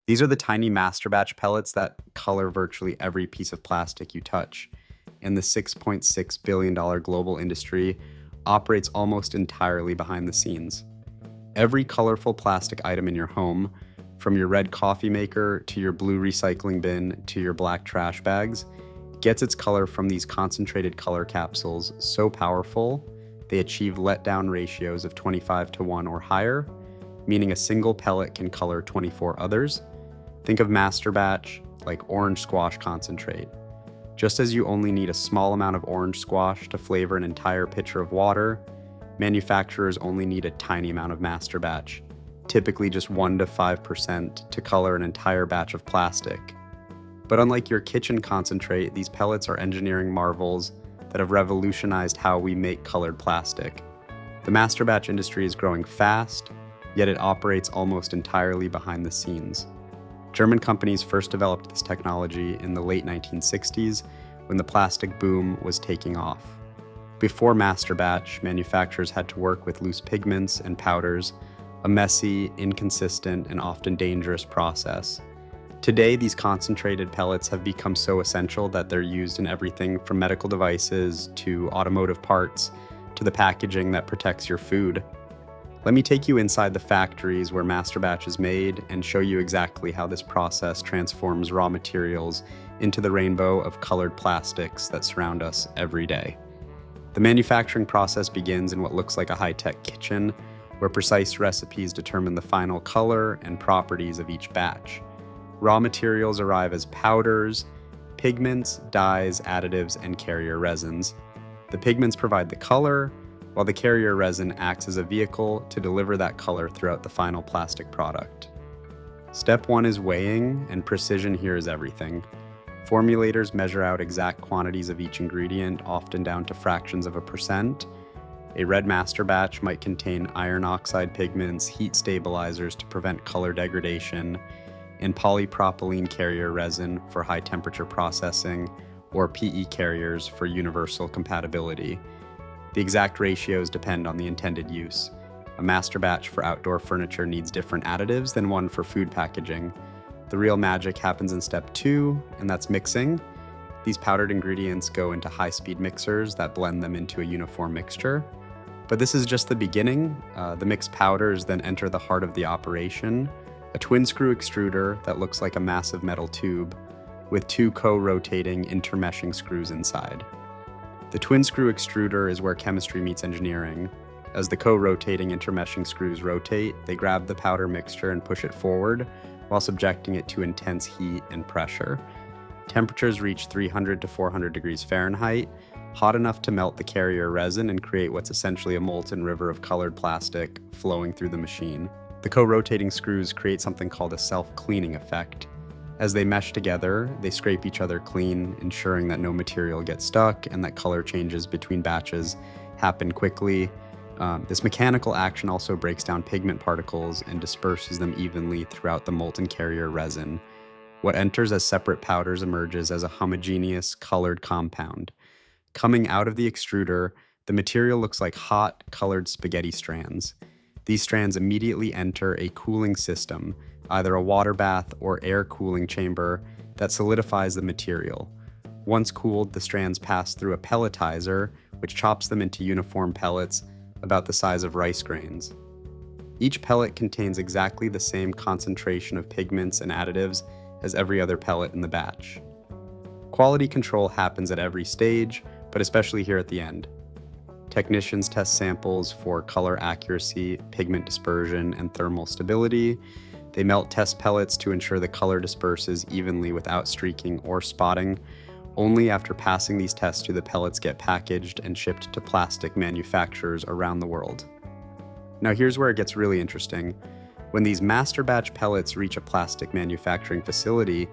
These are the tiny Masterbatch pellets that color virtually every piece of plastic you touch, and the $6.6 billion global industry operates almost entirely behind the scenes. Every colorful plastic item in your home, from your red coffee maker to your blue recycling bin to your black trash bags, gets its color from these concentrated color capsules so powerful they achieve letdown ratios of 25:1 or higher, meaning a single pellet can color 24 others. Think of Masterbatch like orange squash concentrate. Just as you only need a small amount of orange squash to flavor an entire pitcher of water, manufacturers only need a tiny amount of Masterbatch, typically just 1 to 5% to color an entire batch of plastic. But unlike your kitchen concentrate, these pellets are engineering marvels that have revolutionized how we make colored plastic. The Masterbatch industry is growing fast, yet it operates almost entirely behind the scenes. German companies first developed this technology in the late 1960s when the plastic boom was taking off. Before Masterbatch, manufacturers had to work with loose pigments and powders, a messy, inconsistent, and often dangerous process. Today, these concentrated pellets have become so essential that they're used in everything from medical devices to automotive parts to the packaging that protects your food. Let me take you inside the factories where Masterbatch is made and show you exactly how this process transforms raw materials into the rainbow of colored plastics that surround us every day. The manufacturing process begins in what looks like a high-tech kitchen, where precise recipes determine the final color and properties of each batch. Raw materials arrive as powders, pigments, dyes, additives, and carrier resins. The pigments provide the color, while the carrier resin acts as a vehicle to deliver that color throughout the final plastic product. Step 1 is weighing, and precision here is everything. Formulators measure out exact quantities of each ingredient, often down to fractions of a percent. A red Masterbatch might contain iron oxide pigments, heat stabilizers to prevent color degradation, and polypropylene carrier resin for high temperature processing, or PE carriers for universal compatibility. The exact ratios depend on the intended use. A Masterbatch for outdoor furniture needs different additives than one for food packaging. The real magic happens in step 2, and that's mixing. These powdered ingredients go into high-speed mixers that blend them into a uniform mixture. But this is just the beginning. The mixed powders then enter the heart of the operation, a twin-screw extruder that looks like a massive metal tube with 2 co-rotating intermeshing screws inside. The twin-screw extruder is where chemistry meets engineering. As the co-rotating intermeshing screws rotate, they grab the powder mixture and push it forward while subjecting it to intense heat and pressure. Temperatures reach 300 to 400 degrees Fahrenheit, hot enough to melt the carrier resin and create what's essentially a molten river of colored plastic flowing through the machine. The co-rotating screws create something called a self-cleaning effect. As they mesh together, they scrape each other clean, ensuring that no material gets stuck and that color changes between batches happen quickly. This mechanical action also breaks down pigment particles and disperses them evenly throughout the molten carrier resin. What enters as separate powders emerges as a homogeneous, colored compound. Coming out of the extruder, the material looks like hot, colored spaghetti strands. These strands immediately enter a cooling system, either a water bath or air cooling chamber, that solidifies the material. Once cooled, the strands pass through a pelletizer, which chops them into uniform pellets about the size of rice grains. Each pellet contains exactly the same concentration of pigments and additives as every other pellet in the batch. Quality control happens at every stage, but especially here at the end. Technicians test samples for color accuracy, pigment dispersion, and thermal stability. They melt test pellets to ensure the color disperses evenly without streaking or spotting. Only after passing these tests do the pellets get packaged and shipped to plastic manufacturers around the world. Now here's where it gets really interesting. When these Masterbatch pellets reach a plastic manufacturing facility,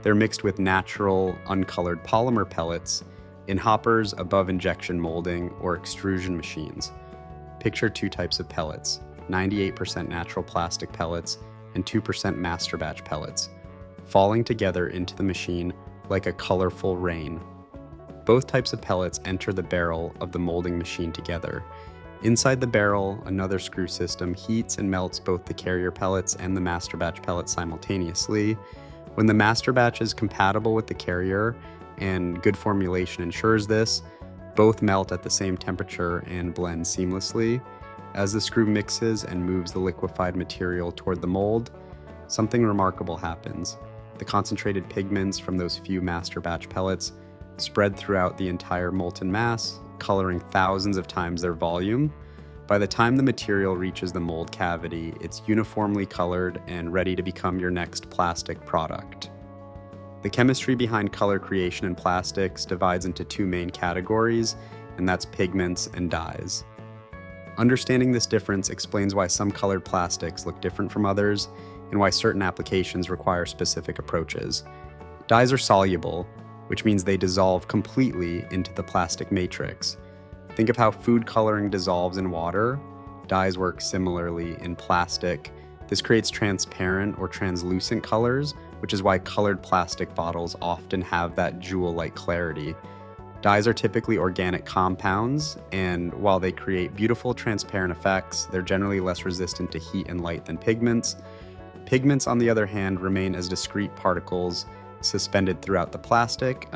they're mixed with natural, uncolored polymer pellets in hoppers above injection molding or extrusion machines. Picture 2 types of pellets, 98% natural plastic pellets and 2% Masterbatch pellets, falling together into the machine like a colorful rain. Both types of pellets enter the barrel of the molding machine together. Inside the barrel, another screw system heats and melts both the carrier pellets and the masterbatch pellets simultaneously. When the masterbatch is compatible with the carrier, and good formulation ensures this, both melt at the same temperature and blend seamlessly. As the screw mixes and moves the liquefied material toward the mold, something remarkable happens. The concentrated pigments from those few masterbatch pellets spread throughout the entire molten mass, coloring thousands of times their volume. By the time the material reaches the mold cavity, it's uniformly colored and ready to become your next plastic product. The chemistry behind color creation in plastics divides into two main categories, and that's pigments and dyes. Understanding this difference explains why some colored plastics look different from others, and why certain applications require specific approaches. Dyes are soluble, which means they dissolve completely into the plastic matrix. Think of how food coloring dissolves in water. Dyes work similarly in plastic. This creates transparent or translucent colors, which is why colored plastic bottles often have that jewel-like clarity. Dyes are typically organic compounds, and while they create beautiful transparent effects, they're generally less resistant to heat and light than pigments. Pigments, on the other hand, remain as discrete particles suspended throughout the plastic.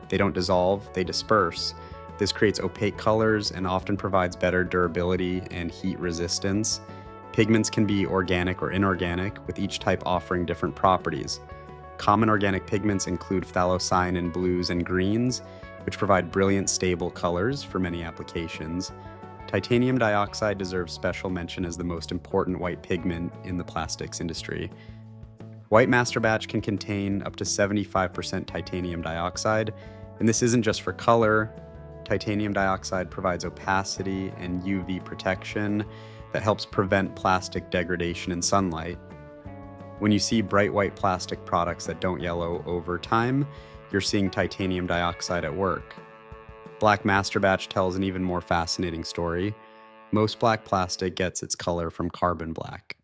They don't dissolve, they disperse. This creates opaque colors and often provides better durability and heat resistance. Pigments can be organic or inorganic, with each type offering different properties. Common organic pigments include phthalocyanin blues and greens, which provide brilliant, stable colors for many applications. Titanium dioxide deserves special mention as the most important white pigment in the plastics industry. White masterbatch can contain up to 75% titanium dioxide, and this isn't just for color. Titanium dioxide provides opacity and UV protection that helps prevent plastic degradation in sunlight. When you see bright white plastic products that don't yellow over time, you're seeing titanium dioxide at work. Black masterbatch tells an even more fascinating story. Most black plastic gets its color from carbon black,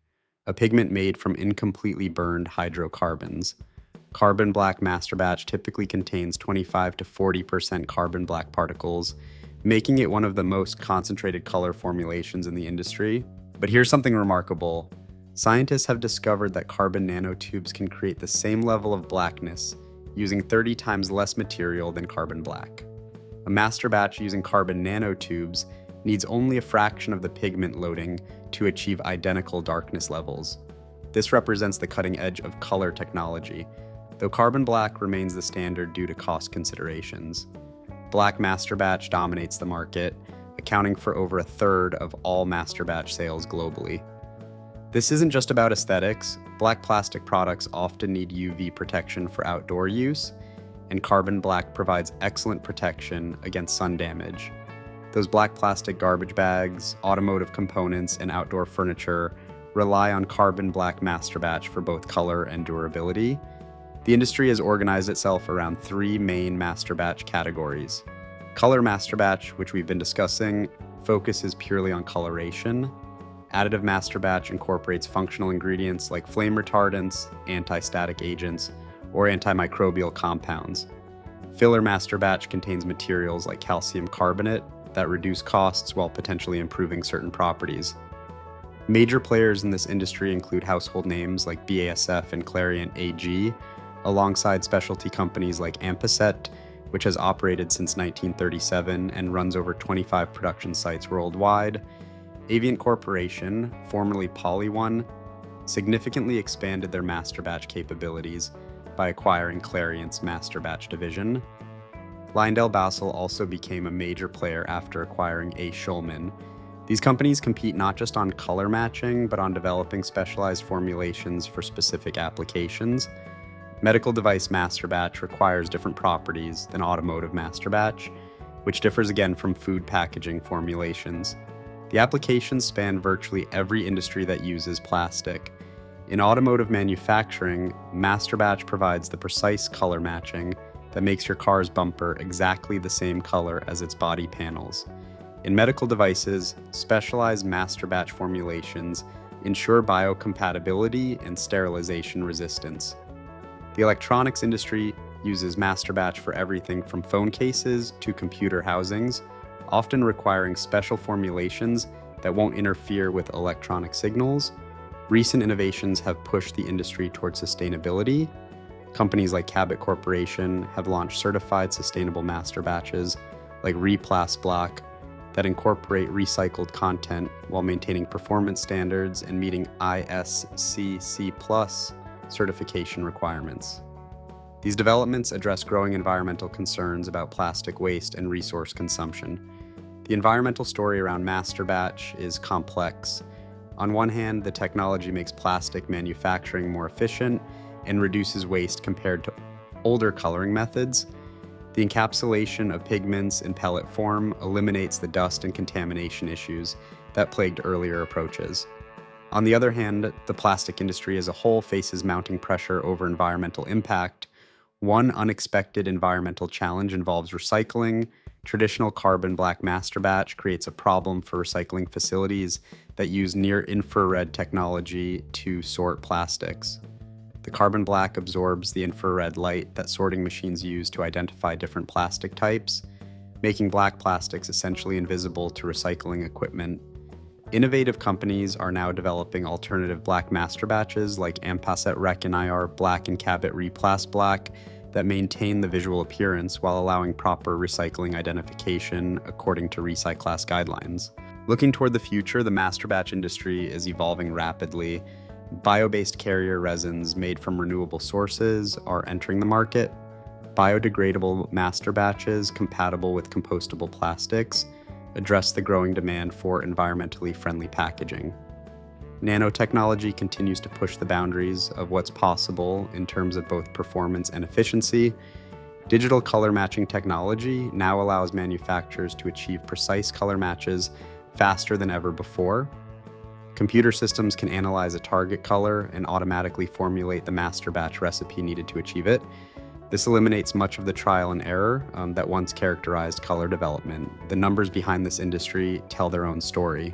a pigment made from incompletely burned hydrocarbons. Carbon black masterbatch typically contains 25 to 40% carbon black particles, making it one of the most concentrated color formulations in the industry. But here's something remarkable. Scientists have discovered that carbon nanotubes can create the same level of blackness using 30 times less material than carbon black. A masterbatch using carbon nanotubes needs only a fraction of the pigment loading to achieve identical darkness levels. This represents the cutting edge of color technology, though carbon black remains the standard due to cost considerations. Black masterbatch dominates the market, accounting for over a third of all masterbatch sales globally. This isn't just about aesthetics. Black plastic products often need UV protection for outdoor use, and carbon black provides excellent protection against sun damage. Those black plastic garbage bags, automotive components, and outdoor furniture rely on carbon black masterbatch for both color and durability. The industry has organized itself around three main masterbatch categories. Color masterbatch, which we've been discussing, focuses purely on coloration. Additive masterbatch incorporates functional ingredients like flame retardants, anti-static agents, or antimicrobial compounds. Filler masterbatch contains materials like calcium carbonate that reduce costs while potentially improving certain properties. Major players in this industry include household names like BASF and Clariant AG, alongside specialty companies like Ampeset, which has operated since 1937 and runs over 25 production sites worldwide. Avient Corporation, formerly PolyOne, significantly expanded their masterbatch capabilities by acquiring Clariant's masterbatch division. LyondellBasell also became a major player after acquiring A. Schulman. These companies compete not just on color matching, but on developing specialized formulations for specific applications. Medical device masterbatch requires different properties than automotive masterbatch, which differs again from food packaging formulations. The applications span virtually every industry that uses plastic. In automotive manufacturing, masterbatch provides the precise color matching that makes your car's bumper exactly the same color as its body panels. In medical devices, specialized masterbatch formulations ensure biocompatibility and sterilization resistance. The electronics industry uses masterbatch for everything from phone cases to computer housings, often requiring special formulations that won't interfere with electronic signals. Recent innovations have pushed the industry towards sustainability. Companies like Cabot Corporation have launched certified sustainable master batches like Masterbatch that incorporate recycled content while maintaining performance standards and meeting ISCC+ certification requirements. These developments address growing environmental concerns about plastic waste and resource consumption. The environmental story around Masterbatch is complex. On one hand, the technology makes plastic manufacturing more efficient and reduces waste compared to older coloring methods. The encapsulation of pigments in pellet form eliminates the dust and contamination issues that plagued earlier approaches. On the other hand, the plastic industry as a whole faces mounting pressure over environmental impact. One unexpected environmental challenge involves recycling. Traditional carbon black Masterbatch creates a problem for recycling facilities that use near-infrared technology to sort plastics. The carbon black absorbs the infrared light that sorting machines use to identify different plastic types, making black plastics essentially invisible to recycling equipment. Innovative companies are now developing alternative black Masterbatches like Ampasset Rec and IR Black and Cabot Replast Black that maintain the visual appearance while allowing proper recycling identification according to Recyclass guidelines. Looking toward the future, the Masterbatch industry is evolving rapidly. Bio-based carrier resins made from renewable sources are entering the market. Biodegradable Masterbatches compatible with compostable plastics address the growing demand for environmentally friendly packaging. Nanotechnology continues to push the boundaries of what's possible in terms of both performance and efficiency. Digital color matching technology now allows manufacturers to achieve precise color matches faster than ever before. Computer systems can analyze a target color and automatically formulate the Masterbatch recipe needed to achieve it. This eliminates much of the trial and error that once characterized color development. The numbers behind this industry tell their own story.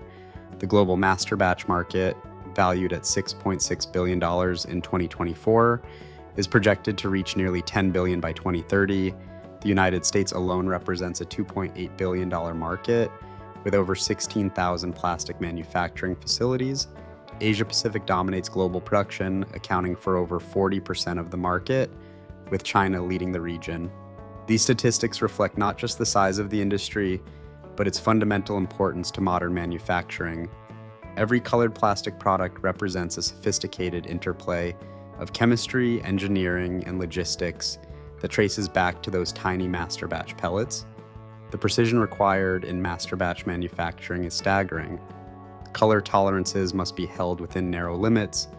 The global Masterbatch market, valued at $6.6 billion in 2024, is projected to reach nearly $10 billion by 2030. The United States alone represents a $2.8 billion market, with over 16,000 plastic manufacturing facilities. Asia Pacific dominates global production, accounting for over 40% of the market, with China leading the region. These statistics reflect not just the size of the industry, but its fundamental importance to modern manufacturing. Every colored plastic product represents a sophisticated interplay of chemistry, engineering, and logistics that traces back to those tiny Masterbatch pellets. The precision required in Masterbatch manufacturing is staggering. Color tolerances must be held within narrow limits.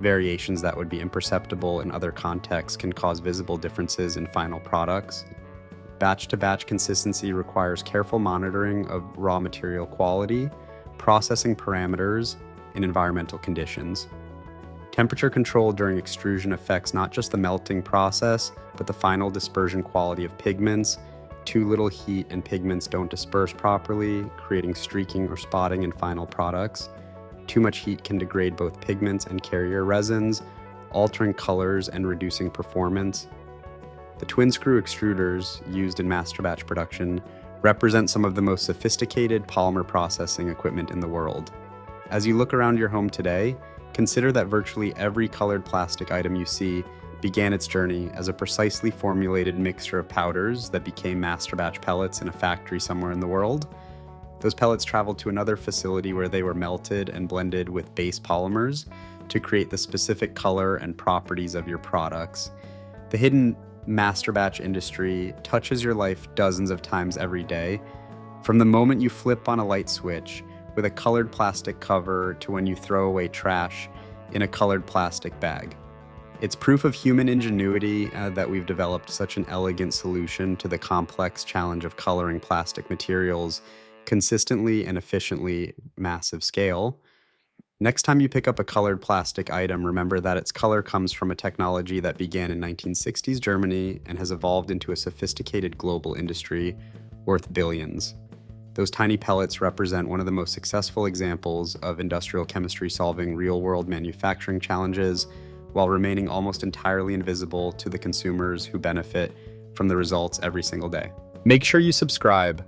Variations that would be imperceptible in other contexts can cause visible differences in final products. Batch-to-batch consistency requires careful monitoring of raw material quality, processing parameters, and environmental conditions. Temperature control during extrusion affects not just the melting process, but the final dispersion quality of pigments. Too little heat and pigments don't disperse properly, creating streaking or spotting in final products. Too much heat can degrade both pigments and carrier resins, altering colors and reducing performance. The twin screw extruders used in Masterbatch production represent some of the most sophisticated polymer processing equipment in the world. As you look around your home today, consider that virtually every colored plastic item you see began its journey as a precisely formulated mixture of powders that became Masterbatch pellets in a factory somewhere in the world. Those pellets traveled to another facility where they were melted and blended with base polymers to create the specific color and properties of your products. The hidden Masterbatch industry touches your life dozens of times every day, from the moment you flip on a light switch with a colored plastic cover to when you throw away trash in a colored plastic bag. It's proof of human ingenuity that we've developed such an elegant solution to the complex challenge of coloring plastic materials consistently and efficiently massive scale. Next time you pick up a colored plastic item, remember that its color comes from a technology that began in 1960s Germany and has evolved into a sophisticated global industry worth billions. Those tiny pellets represent one of the most successful examples of industrial chemistry solving real-world manufacturing challenges while remaining almost entirely invisible to the consumers who benefit from the results every single day. Make sure you subscribe